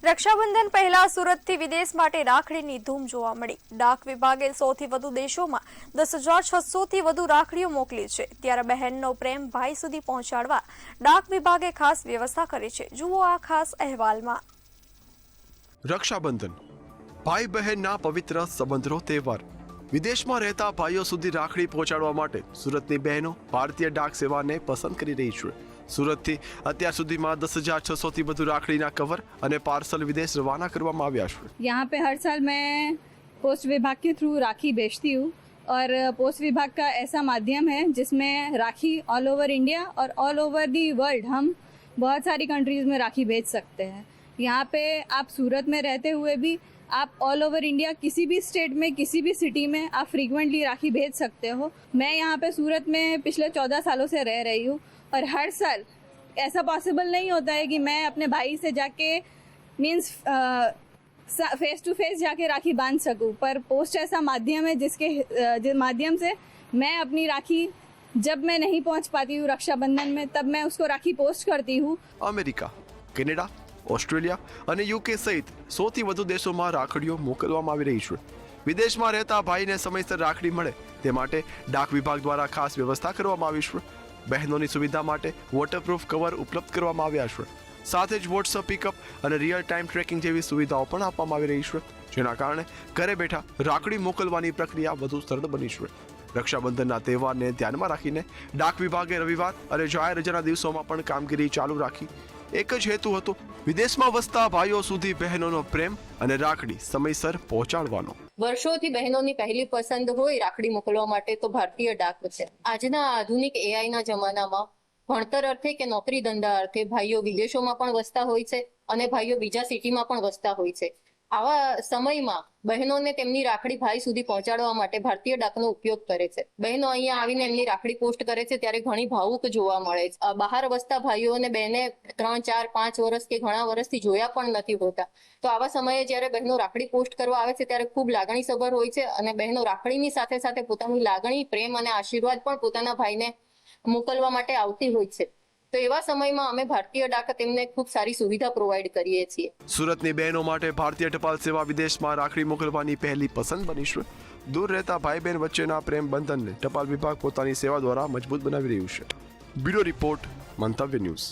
રક્ષાબંધન પહેલા સુરતથી વિદેશ માટે રાખડીની ધૂમ જોવા મળી। ડાક વિભાગે સૌથી વધુ દેશોમાં 10,600થી વધુ રાખડીઓ મોકલી છે। ત્યારે બહેનનો પ્રેમ ભાઈ સુધી પહોંચાડવા ડાક વિભાગે ખાસ વ્યવસ્થા કરી છે। જુઓ આ ખાસ અહેવાલમાં। રક્ષાબંધન ભાઈ બહેનના પવિત્ર સંબંધનો તહેવાર। વિદેશમાં રહેતા ભાઈઓ સુધી રાખડી પહોંચાડવા માટે સુરતની બહેનો ભારતીય ડાક સેવાને પસંદ કરી રહી છે। સુરતથી અત્યાર સુધીમાં 10,600થી વધુ રાખડીના કવર અને પાર્સલ વિદેશ રવાના કરવામાં આવ્યા છે। यहाँ पे हर साल मैं पोस्ट विभाग के थ्रू राखी भेजती हूँ और पोस्ट विभाग का ऐसा माध्यम है जिसमें राखी ऑल ओवर इंडिया और ऑल ओवर दी वर्ल्ड हम बहुत सारी कंट्रीज़ में राखी भेज सकते हैं। यहाँ पे आप सूरत में रहते हुए भी आप ऑल ओवर इंडिया किसी भी स्टेट में किसी भी सिटी में आप फ्रीक्वेंटली राखी भेज सकते हो। मैं यहाँ पे सूरत में पिछले 14 सालों से रह रही हूँ और हर साल ऐसा पॉसिबल नहीं होता है कि मैं अपने भाई से जाके मीन्स फेस टू फेस जाके राखी बांध सकूं, पर पोस्ट ऐसा माध्यम है जिसके माध्यम से मैं अपनी राखी जब मैं नहीं पहुंच पाती हूँ रक्षाबंधन में, तब मैं उसको राखी पोस्ट करती हूँ। અમેરિકા, કેનેડા, ઓસ્ટ્રેલિયા અને યુકે સહિત 100થી વધુ દેશોમાં રાખડીઓ મોકલવામાં આવી રહી છે। વિદેશમાં રહેતા ભાઈને સમયસર રાખડી મળે તે માટે ડાક વિભાગ દ્વારા ખાસ વ્યવસ્થા કરવામાં આવી છે। બહેનોની સુવિધા માટે વોટરપ્રૂફ કવર ઉપલબ્ધ કરવામાં આવ્યા છે। સાથે જ વોટ્સઅપ પિકઅપ અને રિયલ ટાઈમ ટ્રેકિંગ જેવી સુવિધાઓ પણ આપવામાં આવી રહી છે, જેના કારણે ઘરે બેઠા રાખડી મોકલવાની પ્રક્રિયા વધુ સરળ બની છે। રક્ષાબંધનના તહેવારને ધ્યાનમાં રાખીને ડાક વિભાગે રવિવાર અને જાહેર રજાના દિવસોમાં પણ કામગીરી ચાલુ રાખી। એક જ હેતુ હતો વિદેશમાં વસતા ભાઈઓ સુધી બહેનોનો પ્રેમ અને રાખડી સમયસર પહોંચાડવાનો। વર્ષોથી બહેનોની પહેલી પસંદ હોય રાખડી મોકલવા માટે તો ભારતીય ડાક છે। આજના આધુનિક AI ના જમાનામાં ભણતર અર્થે કે નોકરી ધંધા અર્થે ભાઈઓ વિદેશોમાં પણ વસતા હોય છે અને ભાઈઓ બીજા સિટીમાં પણ વસતા હોય છે। આવા સમયમાં બહેનોને તેમની રાખડી ભાઈ સુધી પહોંચાડવા માટે ભારતીય ડાકનો ઉપયોગ કરે છે। બહેનો અહીંયા આવીને એમની રાખડી પોસ્ટ કરે છે ત્યારે ઘણી ભાવુક જોવા મળે છે। બહાર વસતા ભાઈઓને બહેને 3, 4, 5 વર્ષ કે ઘણા વર્ષથી જોયા પણ નથી હોતા, તો આવા સમયે જ્યારે બહેનો રાખડી પોસ્ટ કરવા આવે છે ત્યારે ખૂબ લાગણીસભર હોય છે અને બહેનો રાખડીની સાથે સાથે પોતાની લાગણી, પ્રેમ અને આશીર્વાદ પણ પોતાના ભાઈને મોકલવા માટે આવતી હોય છે। તો એવા સમયમાં અમે ભારતીય ડાક તેમને ખૂબ સારી સુવિધા પ્રોવાઈડ કરીએ છીએ। સુરતની બહેનો માટે ભારતીય ટપાલ સેવા વિદેશમાં રાખડી મોકલવાની પહેલી પસંદ બની છે। દૂર રહેતા ભાઈ બહેન વચ્ચેના પ્રેમ બંધનને ટપાલ વિભાગ પોતાની સેવા દ્વારા મજબૂત બનાવી રહ્યું છે। બ્યુરો રિપોર્ટ, મંતવ્ય ન્યૂઝ।